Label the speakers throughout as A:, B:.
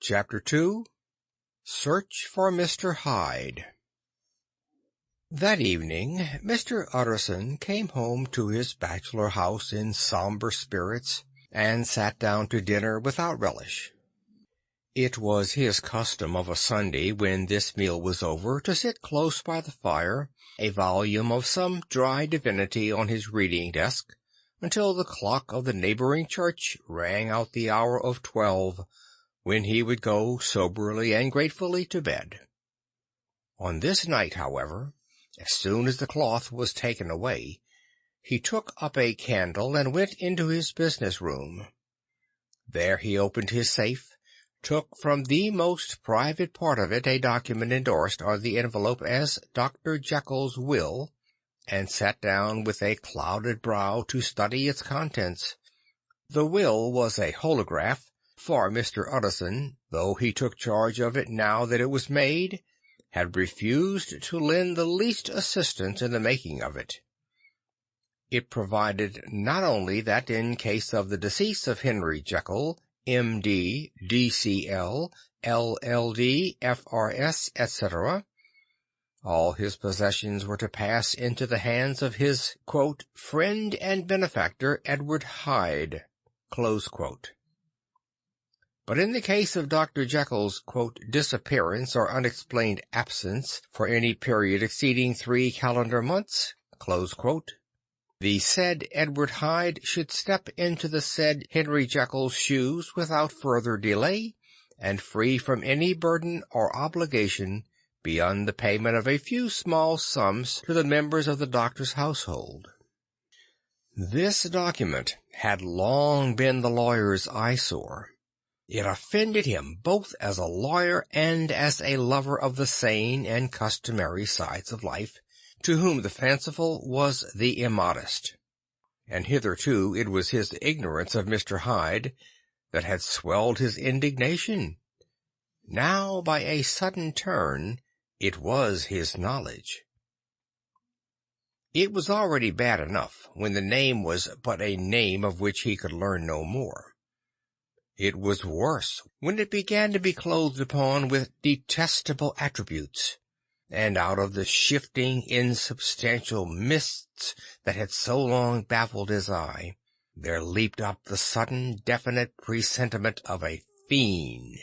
A: Chapter 2. Search for Mr. Hyde. That evening Mr. Utterson came home to his bachelor house in sombre spirits, and sat down to dinner without relish. It was his custom of a Sunday, when this meal was over, to sit close by the fire, a volume of some dry divinity on his reading desk, until the clock of the neighbouring church rang out the hour of 12, when he would go soberly and gratefully to bed. On this night, however, as soon as the cloth was taken away, he took up a candle and went into his business room. There he opened his safe, took from the most private part of it a document endorsed on the envelope as Dr. Jekyll's will, and sat down with a clouded brow to study its contents. The will was a holograph, for Mr. Utterson, though he took charge of it now that it was made, had refused to lend the least assistance in the making of it. It provided not only that in case of the decease of Henry Jekyll, M.D., D.C.L., L.L.D., F.R.S., etc., all his possessions were to pass into the hands of his, quote, friend and benefactor, Edward Hyde, close quote. But in the case of Dr. Jekyll's, quote, disappearance or unexplained absence for any period exceeding 3 calendar months, close quote, the said Edward Hyde should step into the said Henry Jekyll's shoes without further delay, and free from any burden or obligation beyond the payment of a few small sums to the members of the doctor's household. This document had long been the lawyer's eyesore. It offended him both as a lawyer and as a lover of the sane and customary sides of life, to whom the fanciful was the immodest. And hitherto it was his ignorance of Mr. Hyde that had swelled his indignation. Now, by a sudden turn, it was his knowledge. It was already bad enough when the name was but a name of which he could learn no more. It was worse when it began to be clothed upon with detestable attributes, and out of the shifting, insubstantial mists that had so long baffled his eye, there leaped up the sudden, definite presentiment of a fiend.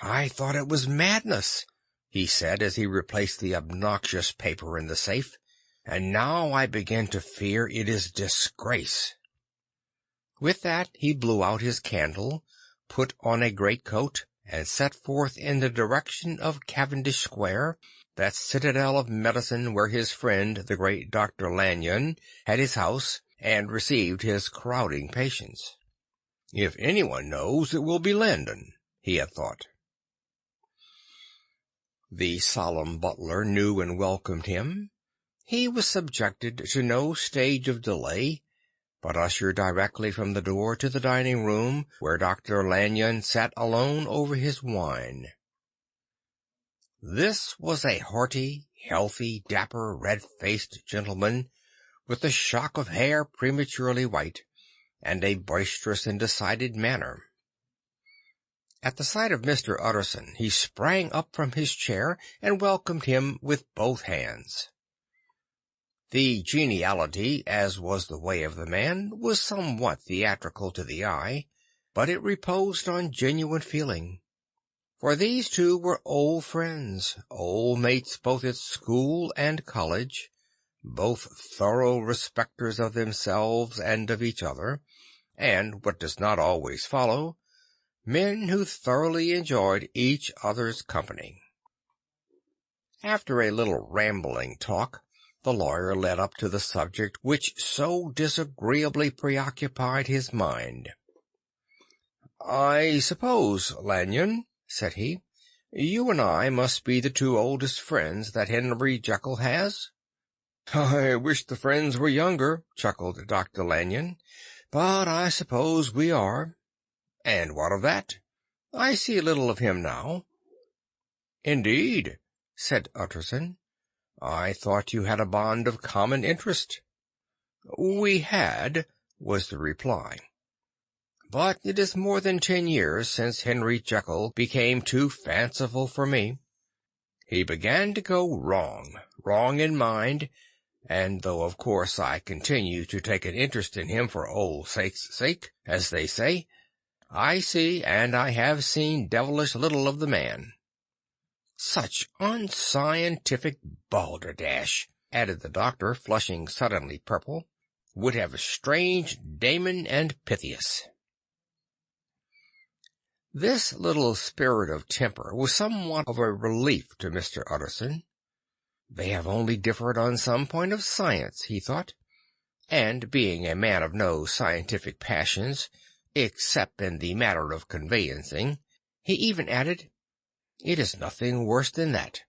A: "I thought it was madness," he said, as he replaced the obnoxious paper in the safe, "and now I begin to fear it is disgrace." With that he blew out his candle, put on a greatcoat, and set forth in the direction of Cavendish Square, that citadel of medicine where his friend the great Dr. Lanyon had his house and received his crowding patients. If anyone knows, it will be Landon, he had thought. The solemn butler knew and welcomed him. He was subjected to no stage of delay, but ushered directly from the door to the dining-room, where Dr. Lanyon sat alone over his wine. This was a hearty, healthy, dapper, red-faced gentleman, with a shock of hair prematurely white, and a boisterous and decided manner. At the sight of Mr. Utterson he sprang up from his chair and welcomed him with both hands. The geniality, as was the way of the man, was somewhat theatrical to the eye, but it reposed on genuine feeling. For these two were old friends, old mates both at school and college, both thorough respecters of themselves and of each other, and, what does not always follow, men who thoroughly enjoyed each other's company. After a little rambling talk, the lawyer led up to the subject which so disagreeably preoccupied his mind. "I suppose, Lanyon," said he, "you and I must be the two oldest friends that Henry Jekyll has?" "I wish the friends were younger," chuckled Dr. Lanyon, "but I suppose we are." "And what of that? I see little of him now." "Indeed," said Utterson. "I thought you had a bond of common interest." "We had," was the reply. But it is more than 10 years since Henry Jekyll became too fanciful for me. He began to go wrong in mind, and though of course I continue to take an interest in him for old sake's sake, as they say, I see and I have seen devilish little of the man. Such unscientific balderdash, added the doctor, flushing suddenly purple, would have estranged Damon and Pythias. This little spirit of temper was somewhat of a relief to Mr. Utterson. They have only differed on some point of science, he thought, and being a man of no scientific passions, except in the matter of conveyancing, he even added, "It is nothing worse than that."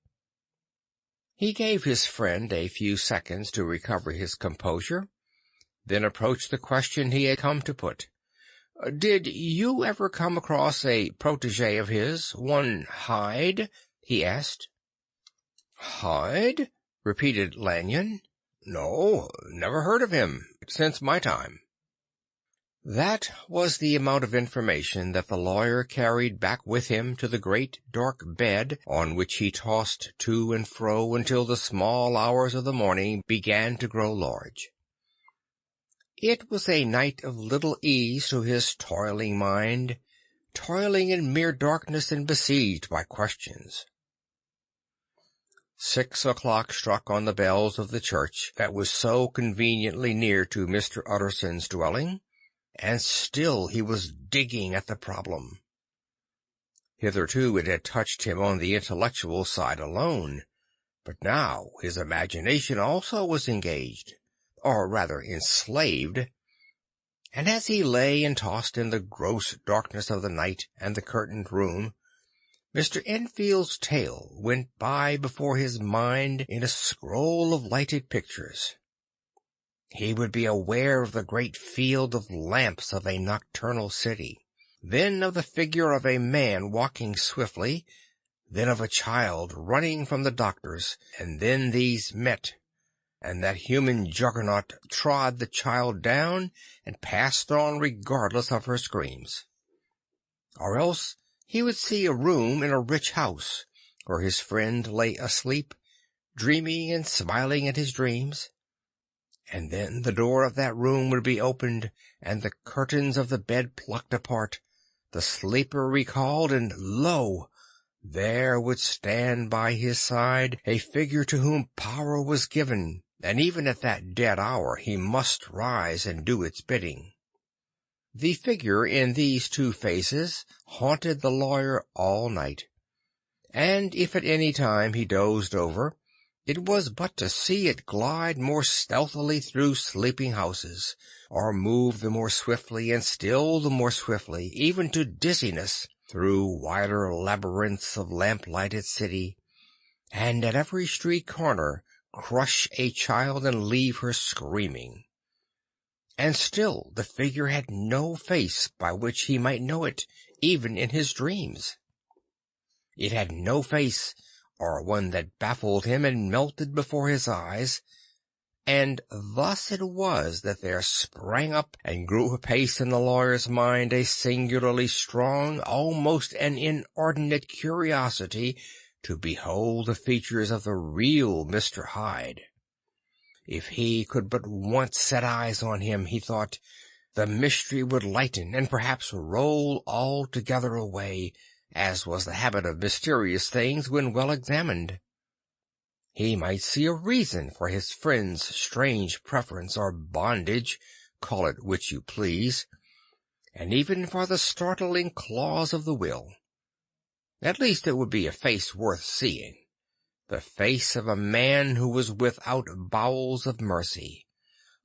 A: He gave his friend a few seconds to recover his composure, then approached the question he had come to put. "Did you ever come across a protégé of his, one Hyde?" he asked. "Hyde?" repeated Lanyon. "No, never heard of him, since my time." That was the amount of information that the lawyer carried back with him to the great dark bed on which he tossed to and fro until the small hours of the morning began to grow large. It was a night of little ease to his toiling mind, toiling in mere darkness and besieged by questions. 6 o'clock struck on the bells of the church that was so conveniently near to Mr. Utterson's dwelling, and still he was digging at the problem. Hitherto it had touched him on the intellectual side alone, but now his imagination also was engaged, or rather enslaved, and as he lay and tossed in the gross darkness of the night and the curtained room, Mr. Enfield's tale went by before his mind in a scroll of lighted pictures. He would be aware of the great field of lamps of a nocturnal city, then of the figure of a man walking swiftly, then of a child running from the doctors, and then these met, and that human juggernaut trod the child down and passed on regardless of her screams. Or else he would see a room in a rich house where his friend lay asleep, dreaming and smiling at his dreams, and then the door of that room would be opened, and the curtains of the bed plucked apart, the sleeper recalled, and lo! there would stand by his side a figure to whom power was given, and even at that dead hour he must rise and do its bidding. The figure in these two faces haunted the lawyer all night, and if at any time he dozed over, it was but to see it glide more stealthily through sleeping houses, or move the more swiftly and still the more swiftly, even to dizziness, through wider labyrinths of lamp-lighted city, and at every street corner crush a child and leave her screaming. And still the figure had no face by which he might know it, even in his dreams. It had no face, or one that baffled him and melted before his eyes, and thus it was that there sprang up and grew apace in the lawyer's mind a singularly strong, almost an inordinate curiosity to behold the features of the real Mr. Hyde. If he could but once set eyes on him, he thought, the mystery would lighten and perhaps roll altogether away, as was the habit of mysterious things when well examined. He might see a reason for his friend's strange preference or bondage, call it which you please, and even for the startling clause of the will. At least it would be a face worth seeing, the face of a man who was without bowels of mercy,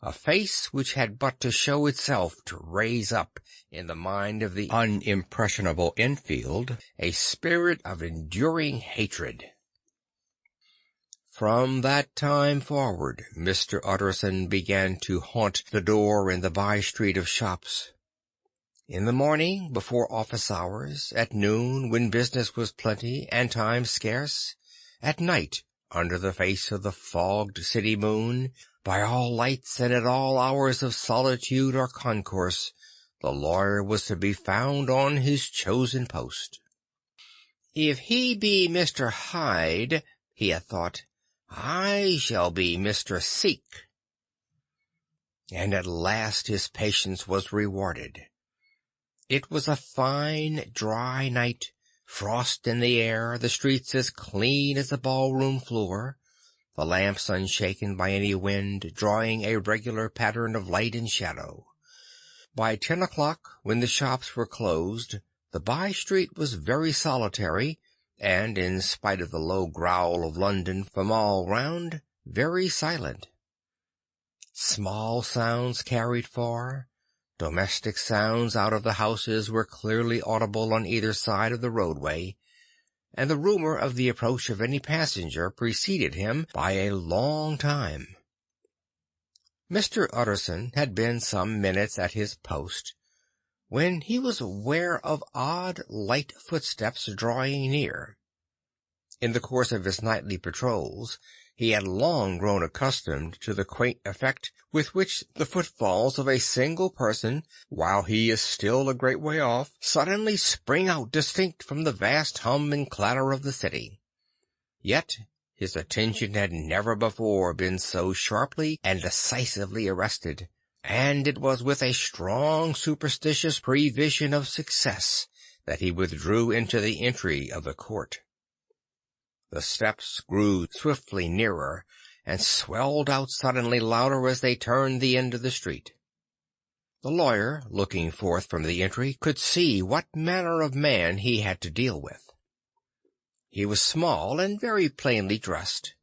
A: a face which had but to show itself to raise up in the mind of the unimpressionable Enfield a spirit of enduring hatred. From that time forward, Mr. Utterson began to haunt the door in the by-street of shops. In the morning, before office hours, at noon, when business was plenty and time scarce, at night, under the face of the fogged city moon, by all lights and at all hours of solitude or concourse, the lawyer was to be found on his chosen post. "If he be Mr. Hyde," he had thought, "I shall be Mr. Seek." And at last his patience was rewarded. It was a fine, dry night, frost in the air, the streets as clean as a ballroom floor, the lamps unshaken by any wind, drawing a regular pattern of light and shadow. By 10 o'clock, when the shops were closed, the by-street was very solitary, and, in spite of the low growl of London from all round, very silent. Small sounds carried far. Domestic sounds out of the houses were clearly audible on either side of the roadway, and the rumour of the approach of any passenger preceded him by a long time. Mr. Utterson had been some minutes at his post, when he was aware of odd, light footsteps drawing near. In the course of his nightly patrols, he had long grown accustomed to the quaint effect with which the footfalls of a single person, while he is still a great way off, suddenly spring out distinct from the vast hum and clatter of the city. Yet his attention had never before been so sharply and decisively arrested, and it was with a strong superstitious prevision of success that he withdrew into the entry of the court. The steps grew swiftly nearer, and swelled out suddenly louder as they turned the end of the street. The lawyer, looking forth from the entry, could see what manner of man he had to deal with. He was small and very plainly dressed,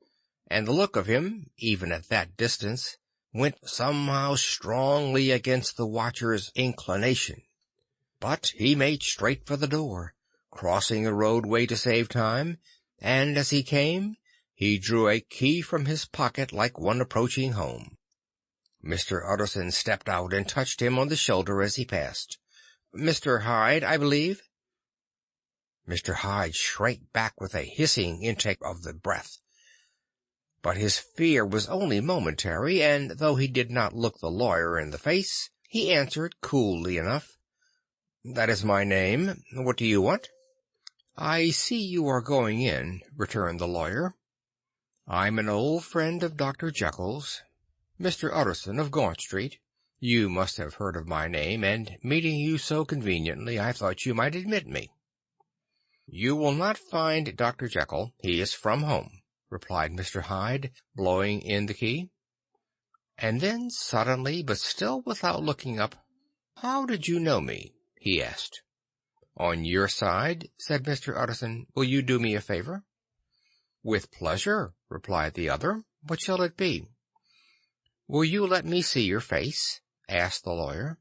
A: and the look of him, even at that distance, went somehow strongly against the watcher's inclination. But he made straight for the door, crossing the roadway to save time, and as he came, he drew a key from his pocket like one approaching home. Mr. Utterson stepped out and touched him on the shoulder as he passed. "Mr. Hyde, I believe?" Mr. Hyde shrank back with a hissing intake of the breath. But his fear was only momentary, and though he did not look the lawyer in the face, he answered coolly enough, "That is my name. What do you want?" "I see you are going in," returned the lawyer. "I'm an old friend of Dr. Jekyll's, Mr. Utterson of Gaunt Street. You must have heard of my name, and meeting you so conveniently, I thought you might admit me." "You will not find Dr. Jekyll. He is from home," replied Mr. Hyde, blowing in the key. And then suddenly, but still without looking up, "How did you know me?" he asked. "On your side," said Mr. Utterson. "Will you do me a favor?" "With pleasure," replied the other. "What shall it be?" "Will you let me see your face?" asked the lawyer.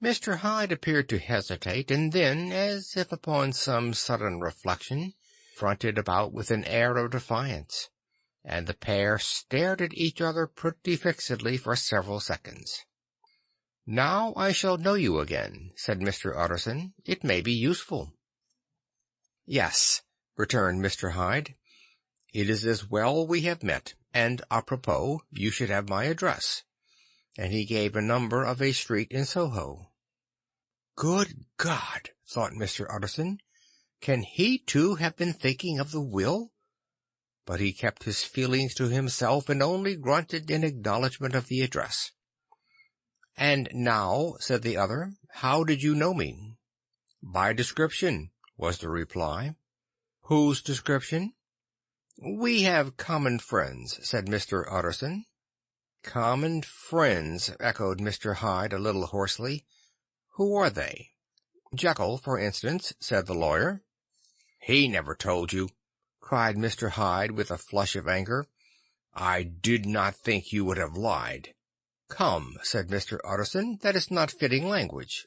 A: Mr. Hyde appeared to hesitate, and then, as if upon some sudden reflection, fronted about with an air of defiance, and the pair stared at each other pretty fixedly for several seconds. "Now I shall know you again," said Mr. Utterson. "It may be useful." "Yes," returned Mr. Hyde. "It is as well we have met, and apropos, you should have my address." And he gave a number of a street in Soho. "Good God!" thought Mr. Utterson. "Can he too have been thinking of the will?" But he kept his feelings to himself, and only grunted in acknowledgment of the address. "And now," said the other, "how did you know me?" "By description," was the reply. "Whose description?" "We have common friends," said Mr. Utterson. "Common friends," echoed Mr. Hyde a little hoarsely. "Who are they?" "Jekyll, for instance," said the lawyer. "He never told you," cried Mr. Hyde with a flush of anger. "I did not think you would have lied." "Come," said Mr. Utterson, "that is not fitting language."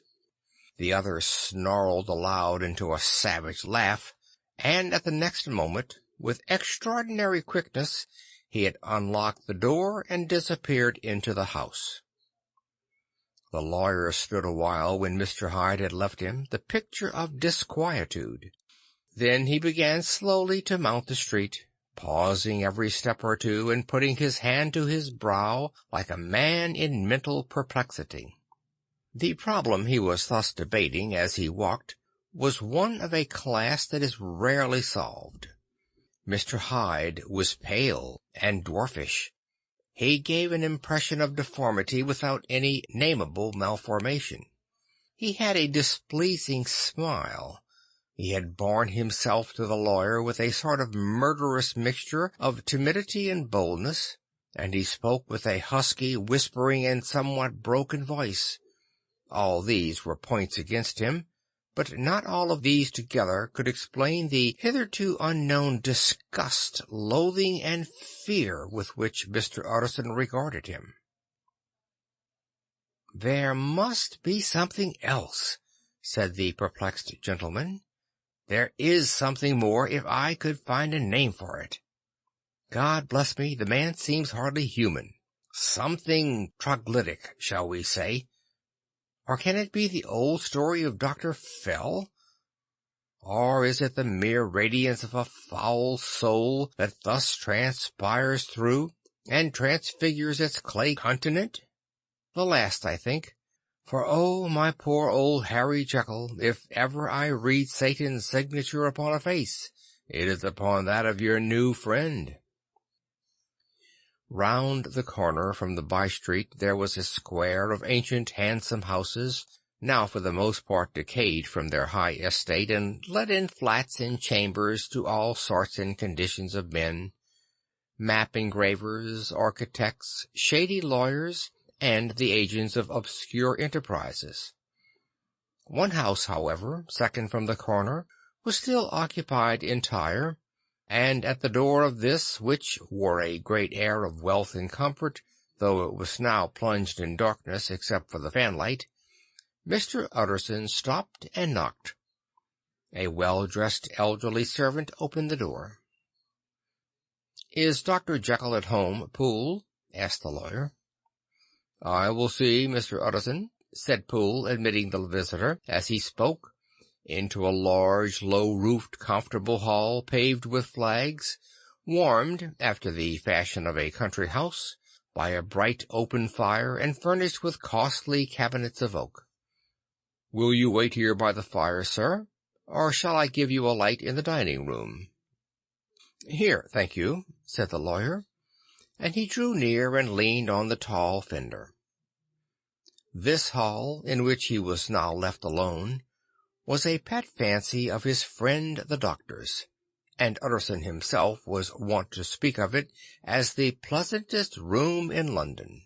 A: The other snarled aloud into a savage laugh, and at the next moment, with extraordinary quickness, he had unlocked the door and disappeared into the house. The lawyer stood a while when Mr. Hyde had left him, the picture of disquietude. Then he began slowly to mount the street, pausing every step or two, and putting his hand to his brow like a man in mental perplexity. The problem he was thus debating as he walked was one of a class that is rarely solved. Mr. Hyde was pale and dwarfish. He gave an impression of deformity without any nameable malformation. He had a displeasing smile. He had borne himself to the lawyer with a sort of murderous mixture of timidity and boldness, and he spoke with a husky, whispering, and somewhat broken voice. All these were points against him, but not all of these together could explain the hitherto unknown disgust, loathing, and fear with which Mr. Utterson regarded him. "There must be something else," said the perplexed gentleman. "There is something more, if I could find a name for it. God bless me, the man seems hardly human. Something troglodytic, shall we say? Or can it be the old story of Dr. Fell? Or is it the mere radiance of a foul soul that thus transpires through and transfigures its clay continent? The last, I think. For, oh, my poor old Harry Jekyll, if ever I read Satan's signature upon a face, it is upon that of your new friend." Round the corner from the by-street there was a square of ancient handsome houses, now for the most part decayed from their high estate, and let in flats and chambers to all sorts and conditions of men, map engravers, architects, shady lawyers, and the agents of obscure enterprises. One house, however, second from the corner, was still occupied entire, and at the door of this, which wore a great air of wealth and comfort, though it was now plunged in darkness except for the fanlight, Mr. Utterson stopped and knocked. A well-dressed elderly servant opened the door. "Is Dr. Jekyll at home, Poole?" asked the lawyer. "I will see, Mr. Utterson," said Poole, admitting the visitor, as he spoke, into a large, low-roofed, comfortable hall paved with flags, warmed, after the fashion of a country house, by a bright open fire, and furnished with costly cabinets of oak. "Will you wait here by the fire, sir, or shall I give you a light in the dining-room?" "Here, thank you," said the lawyer, and he drew near and leaned on the tall fender. This hall, in which he was now left alone, was a pet fancy of his friend the doctor's, and Utterson himself was wont to speak of it as the pleasantest room in London.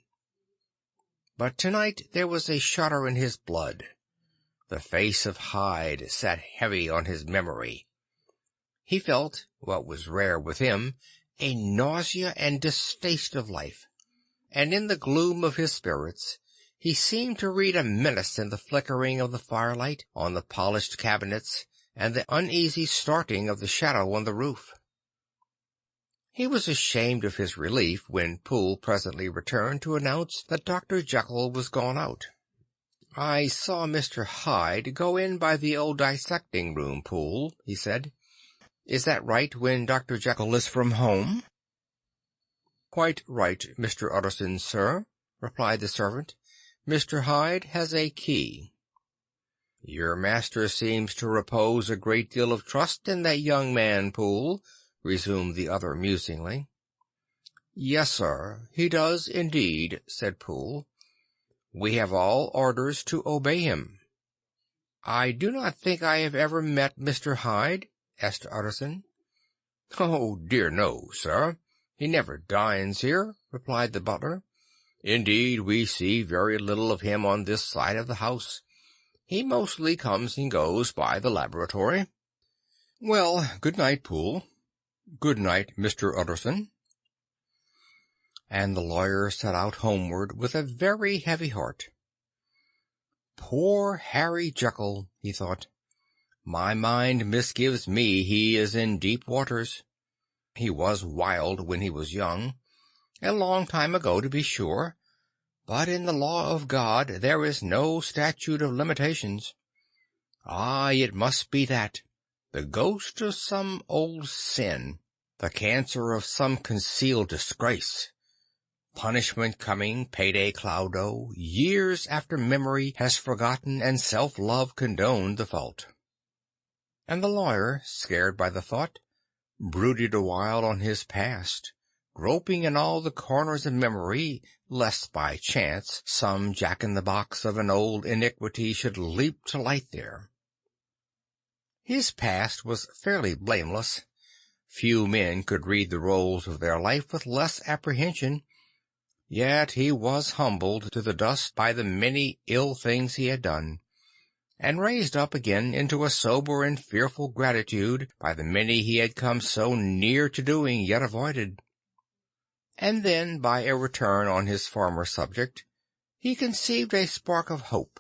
A: But tonight there was a shudder in his blood. The face of Hyde sat heavy on his memory. He felt, what was rare with him, a nausea and distaste of life, and in the gloom of his spirits he seemed to read a menace in the flickering of the firelight on the polished cabinets and the uneasy starting of the shadow on the roof. He was ashamed of his relief when Poole presently returned to announce that Dr. Jekyll was gone out. "I saw Mr. Hyde go in by the old dissecting-room, Poole," he said. "Is that right when Dr. Jekyll is from home?" "Quite right, Mr. Utterson, sir," replied the servant. "Mr. Hyde has a key." "Your master seems to repose a great deal of trust in that young man, Poole," resumed the other musingly. "Yes, sir, he does indeed," said Poole. "We have all orders to obey him." "I do not think I have ever met Mr. Hyde?" asked Utterson. "Oh, dear no, sir. He never dines here," replied the butler. "Indeed, we see very little of him on this side of the house. He mostly comes and goes by the laboratory." "Well, good night, Poole." "Good night, Mr. Utterson." And the lawyer set out homeward with a very heavy heart. "Poor Harry Jekyll," he thought. "My mind misgives me he is in deep waters. He was wild when he was young, a long time ago to be sure, but in the law of God there is no statute of limitations. Ah, it must be that, the ghost of some old sin, the cancer of some concealed disgrace. Punishment coming, payday Cloudo, years after memory has forgotten and self-love condoned the fault. And the lawyer, scared by the thought, brooded awhile on his past, groping in all the corners of memory, lest by chance some jack-in-the-box of an old iniquity should leap to light there. His past was fairly blameless. Few men could read the rolls of their life with less apprehension, yet he was humbled to the dust by the many ill things he had done, and raised up again into a sober and fearful gratitude by the many he had come so near to doing yet avoided. And then, by a return on his former subject, he conceived a spark of hope.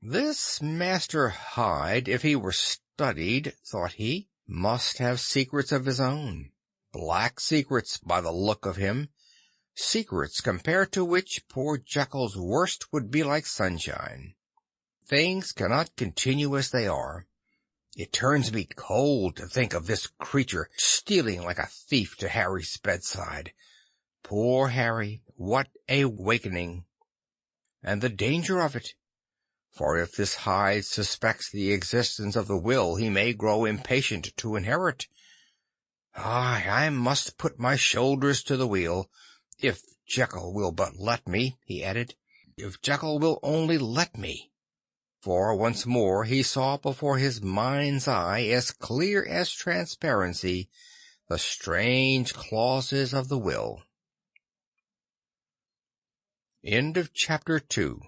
A: This Master Hyde, if he were studied, thought he, must have secrets of his own, black secrets by the look of him, secrets compared to which poor Jekyll's worst would be like sunshine. Things cannot continue as they are. It turns me cold to think of this creature stealing like a thief to Harry's bedside. Poor Harry, what a wakening! And the danger of it. For if this Hyde suspects the existence of the will, he may grow impatient to inherit. I must put my shoulders to the wheel, if Jekyll will but let me, he added. If Jekyll will only let me. For once more he saw before his mind's eye, as clear as transparency, the strange clauses of the will. End of chapter 2.